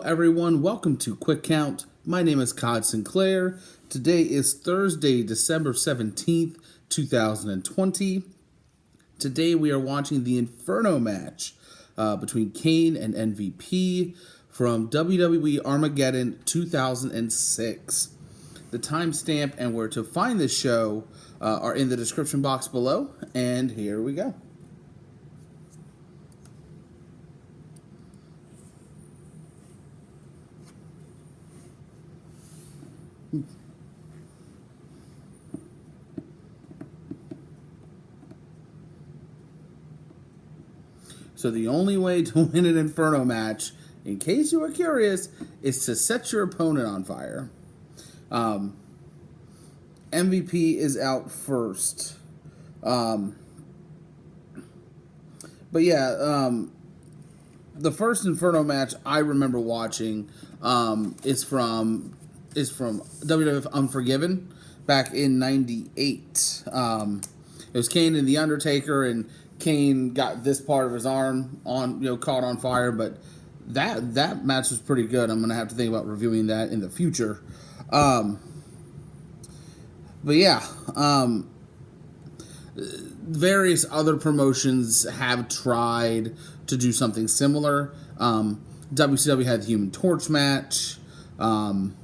everyone. Welcome to Quick Count. My name is Codd Sinclair. Today is Thursday, December 17th, 2020. Today we are watching the Inferno Match between Kane and MVP from WWE Armageddon 2006. The timestamp and where to find this show are in the description box below. And here we go. So the only way to win an Inferno match, in case you were curious, is to set your opponent on fire. MVP is out first. But yeah, the first Inferno match I remember watching is from WWF Unforgiven back in '98. It was Kane and the Undertaker, and Kane got this part of his arm caught on fire, but that match was pretty good. I'm gonna have to think about reviewing that in the future. But yeah, various other promotions have tried to do something similar. WCW had the Human Torch match, and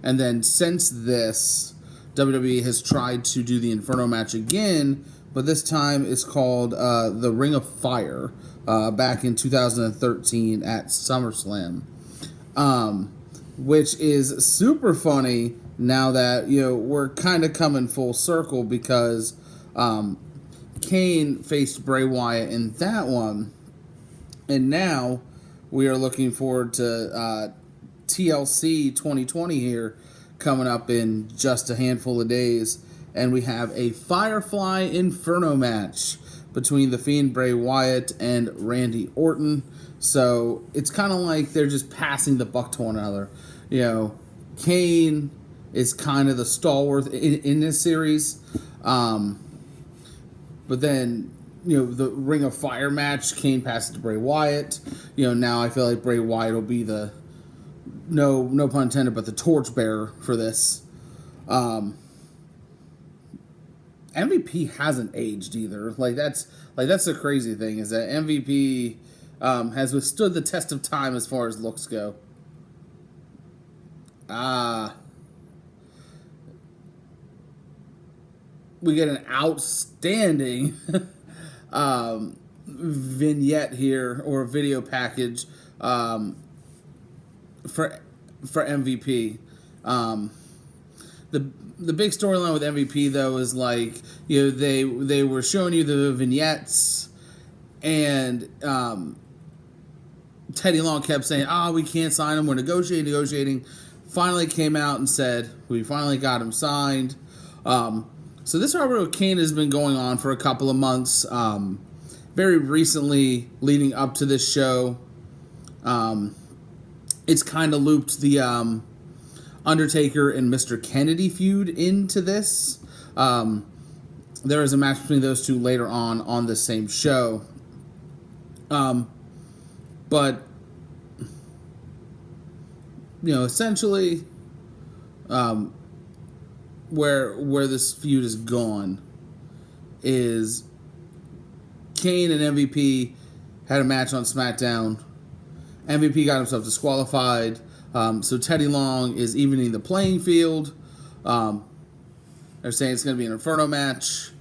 then since this, WWE has tried to do the Inferno match again, but this time it's called the Ring of Fire, back in 2013 at SummerSlam, which is super funny now that we're kind of coming full circle, because Kane faced Bray Wyatt in that one, and now we are looking forward to TLC 2020 here coming up in just a handful of days. And we have a Firefly Inferno match between The Fiend Bray Wyatt and Randy Orton. So it's kind of like they're just passing the buck to one another. Kane is kind of the stalwart in this series. But then, the Ring of Fire match, Kane passes to Bray Wyatt. Now I feel like Bray Wyatt will be the, no pun intended, but the torchbearer for this. MVP hasn't aged either. That's the crazy thing, is that MVP has withstood the test of time as far as looks go. We get an outstanding vignette here, or video package for MVP. The big storyline with MVP, though, is they were showing you the vignettes, and Teddy Long kept saying, we can't sign him, we're negotiating. Finally came out and said, we finally got him signed. So this rivalry with Kane has been going on for a couple of months. Very recently, leading up to this show, it's kind of looped the Undertaker and Mr. Kennedy feud into this. There is a match between those two later on the same show. But essentially, where this feud is gone is Kane and MVP had a match on SmackDown. MVP got himself disqualified. So Teddy Long is evening the playing field. They're saying it's going to be an Inferno match.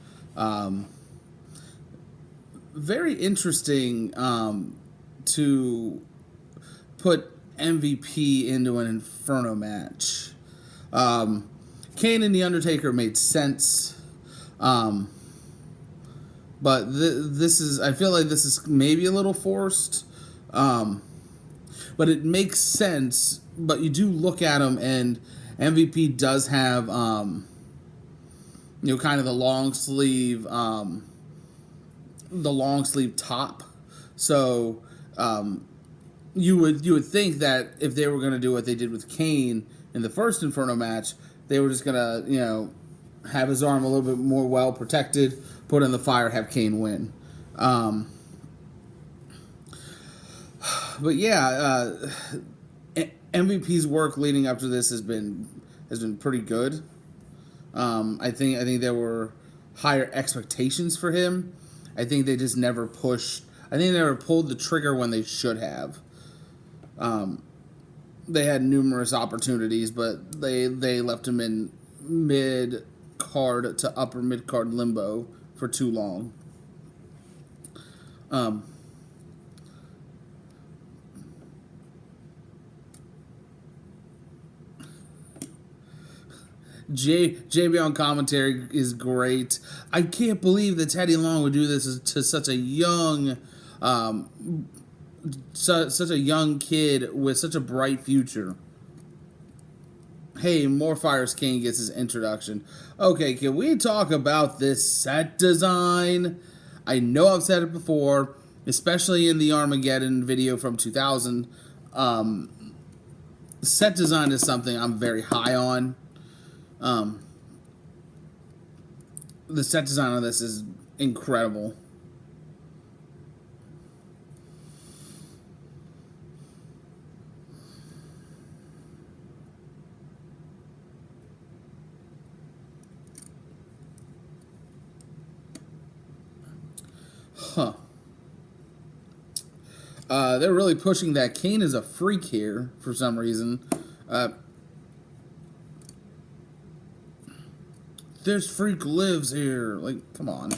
Very interesting to put MVP into an Inferno match. Kane and The Undertaker made sense. But I feel like this is maybe a little forced. But it makes sense. But you do look at him, and MVP does have, kind of the long sleeve top. So you would think that if they were going to do what they did with Kane in the first Inferno match, they were just going to, have his arm a little bit more well protected, put in the fire, have Kane win. But yeah, MVP's work leading up to this has been pretty good. I think there were higher expectations for him. I think they just never pushed. I think they never pulled the trigger when they should have. They had numerous opportunities, but they left him in mid card to upper mid card limbo for too long. JB on commentary is great. I can't believe that Teddy Long would do this to such a young, such a young kid with such a bright future. Hey, more fires. Kane gets his introduction. Okay, can we talk about this set design? I know I've said it before, especially in the Armageddon video from 2000. Set design is something I'm very high on. The set design on this is incredible. Huh. They're really pushing that Kane is a freak here for some reason. This freak lives here. Like, come on.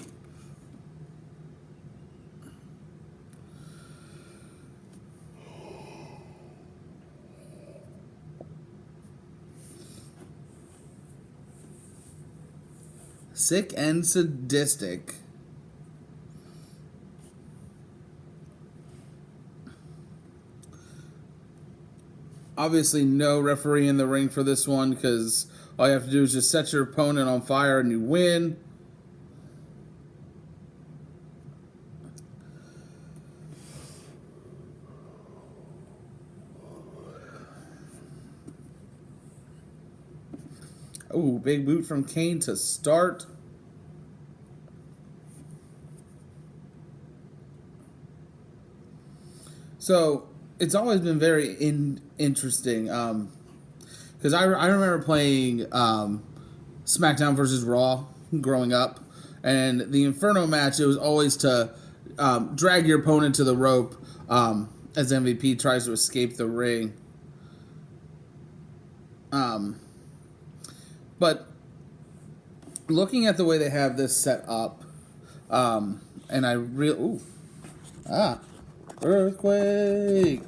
Sick and sadistic. Obviously, no referee in the ring for this one because all you have to do is just set your opponent on fire and you win. Ooh, big boot from Kane to start. So it's always been very interesting because I remember playing SmackDown versus Raw growing up, and the Inferno match, it was always to drag your opponent to the rope as MVP tries to escape the ring. But looking at the way they have this set up, and I earthquake.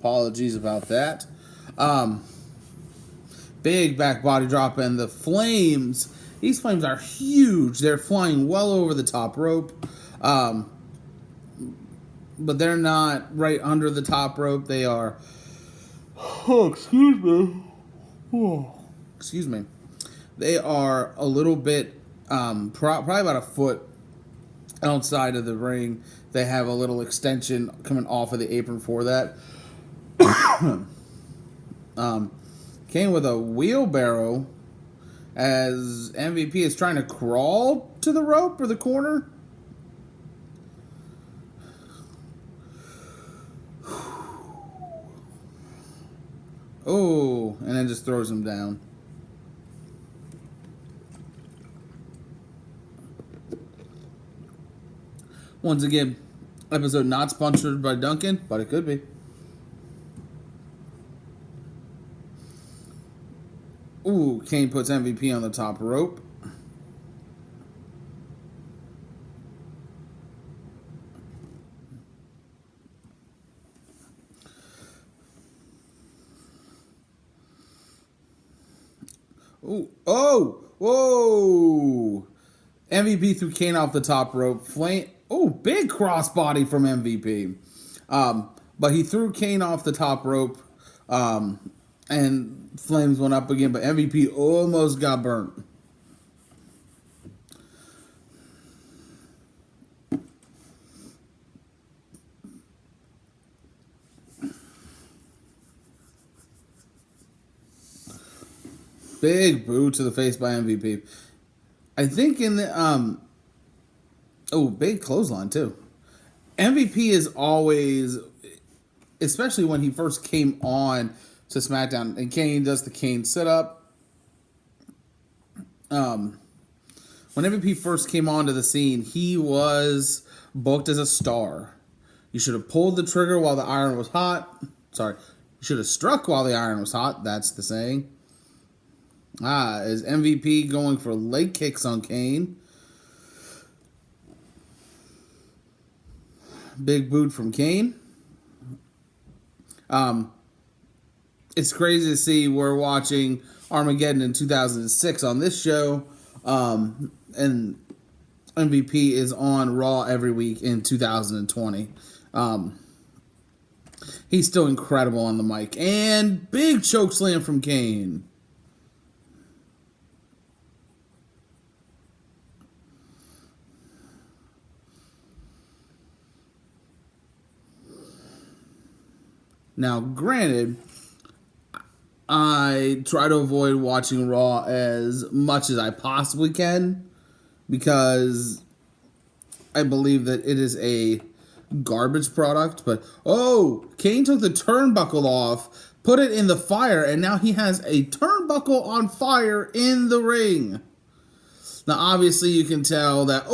Apologies about that. Big back body drop, and the flames. These flames are huge. They're flying well over the top rope. But they're not right under the top rope. They are. Oh, excuse me. Oh, excuse me. They are a little bit, probably about a foot outside of the ring. They have a little extension coming off of the apron for that. Kane with a wheelbarrow as MVP is trying to crawl to the rope or the corner. Oh, and then just throws him down. Once again, episode not sponsored by Duncan, but it could be. Ooh, Kane puts MVP on the top rope. Ooh, oh, whoa. MVP threw Kane off the top rope. Oh, big crossbody from MVP. But he threw Kane off the top rope. And flames went up again, but MVP almost got burnt. Big boot to the face by MVP. I think in the big clothesline too. MVP is always, especially when he first came on, to SmackDown, and Kane does the Kane sit-up. When MVP first came onto the scene, he was booked as a star. You should have pulled the trigger while the iron was hot. Sorry, you should have struck while the iron was hot. That's the saying. Is MVP going for leg kicks on Kane? Big boot from Kane. It's crazy to see we're watching Armageddon in 2006 on this show, and MVP is on Raw every week in 2020. He's still incredible on the mic. And big chokeslam from Kane. Now, granted, I try to avoid watching Raw as much as I possibly can because I believe that it is a garbage product. But, Kane took the turnbuckle off, put it in the fire, and now he has a turnbuckle on fire in the ring. Now, obviously, you can tell that,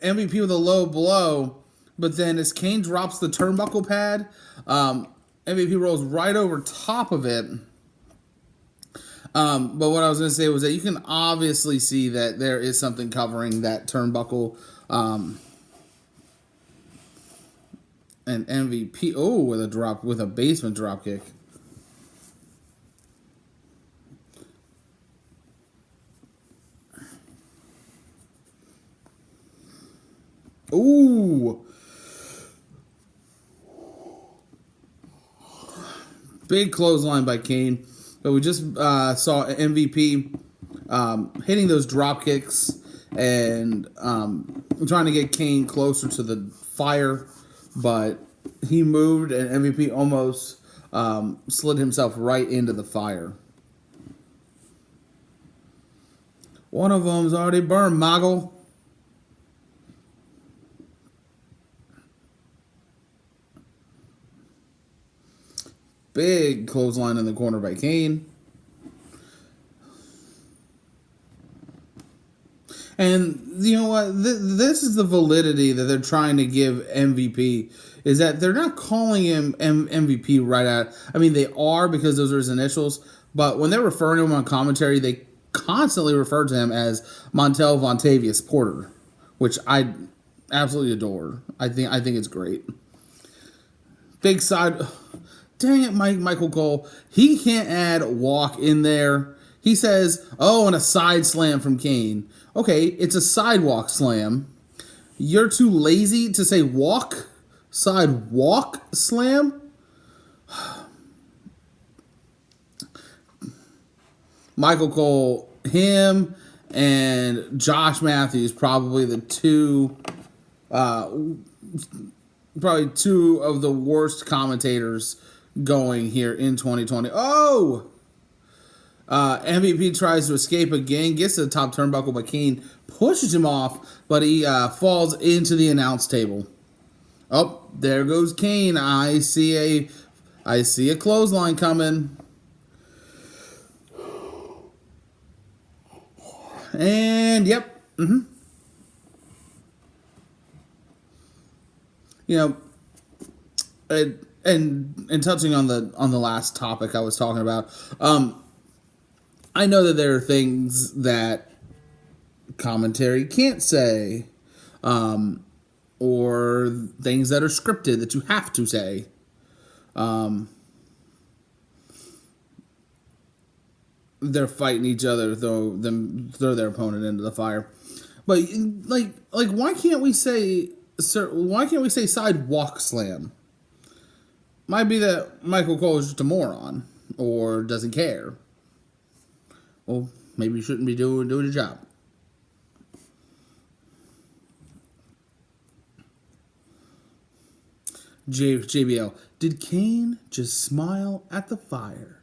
MVP with a low blow, but then as Kane drops the turnbuckle pad, MVP rolls right over top of it. But what I was going to say was that you can obviously see that there is something covering that turnbuckle. And MVP, with a basement drop kick. Ooh. Big clothesline by Kane. But we just saw MVP hitting those drop kicks and trying to get Kane closer to the fire. But he moved and MVP almost slid himself right into the fire. One of them's already burned, Moggle. Big clothesline in the corner by Kane. And you know what? This is the validity that they're trying to give MVP, is that they're not calling him MVP right out. I mean, they are because those are his initials. But when they're referring to him on commentary, they constantly refer to him as Montel Vontavious Porter, which I absolutely adore. I think it's great. Big side... Dang it, Michael Cole. He can't add walk in there. He says, and a side slam from Kane. Okay, it's a sidewalk slam. You're too lazy to say walk? Sidewalk slam? Michael Cole, him and Josh Matthews, probably two of the worst commentators going here in 2020. MVP tries to escape again, gets to the top turnbuckle, but Kane pushes him off, but he falls into the announce table. There goes Kane. I see a clothesline coming. And yep. And touching on the last topic I was talking about, I know that there are things that commentary can't say, or things that are scripted that you have to say. They're fighting each other, throw their opponent into the fire. But like why can't we say sidewalk slam? Might be that Michael Cole is just a moron or doesn't care. Well, maybe you shouldn't be doing a job. JBL, did Kane just smile at the fire?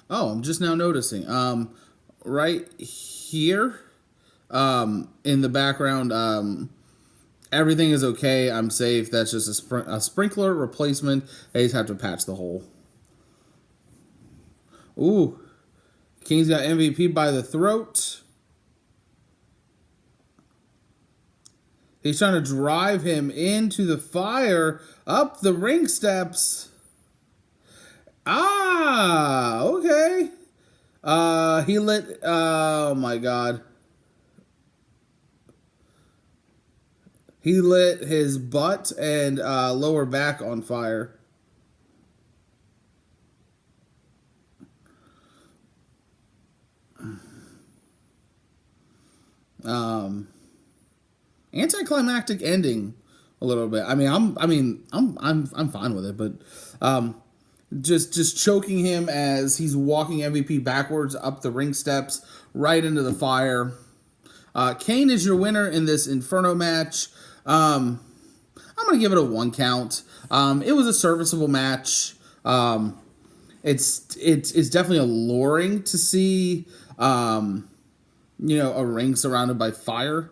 I'm just now noticing. right here in the background, everything is okay. I'm safe. That's just a sprinkler replacement. I just have to patch the hole. Ooh. Kane's got MVP by the throat. He's trying to drive him into the fire up the ring steps. Ah, okay. He lit, oh my God. He lit his butt and lower back on fire. Anticlimactic ending a little bit. I'm fine with it, but just choking him as he's walking MVP backwards up the ring steps right into the fire. Kane is your winner in this Inferno match. I'm gonna give it a 1 count. It was a serviceable match. It's definitely alluring to see a ring surrounded by fire.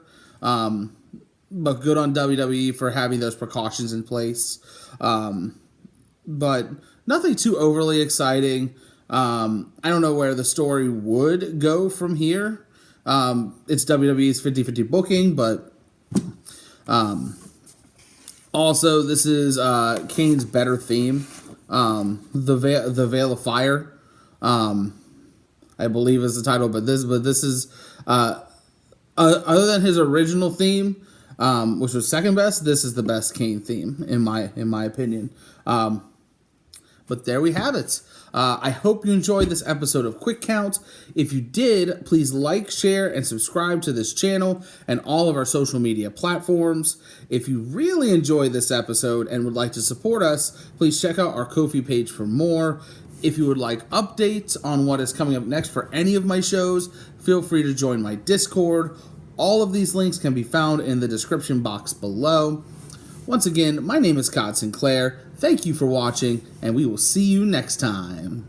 But good on WWE for having those precautions in place. But nothing too overly exciting. I don't know where the story would go from here. It's WWE's 50-50 booking, but also this is Kane's better theme. The Veil of Fire, I believe is the title, but this is other than his original theme, which was second best, this is the best Kane theme in my opinion. But there we have it. I hope you enjoyed this episode of Quick Count. If you did, please like, share, and subscribe to this channel and all of our social media platforms. If you really enjoyed this episode and would like to support us, please check out our Ko-fi page for more. If you would like updates on what is coming up next for any of my shows, feel free to join my Discord. All of these links can be found in the description box below. Once again, my name is Codd Sinclair. Thank you for watching, and we will see you next time.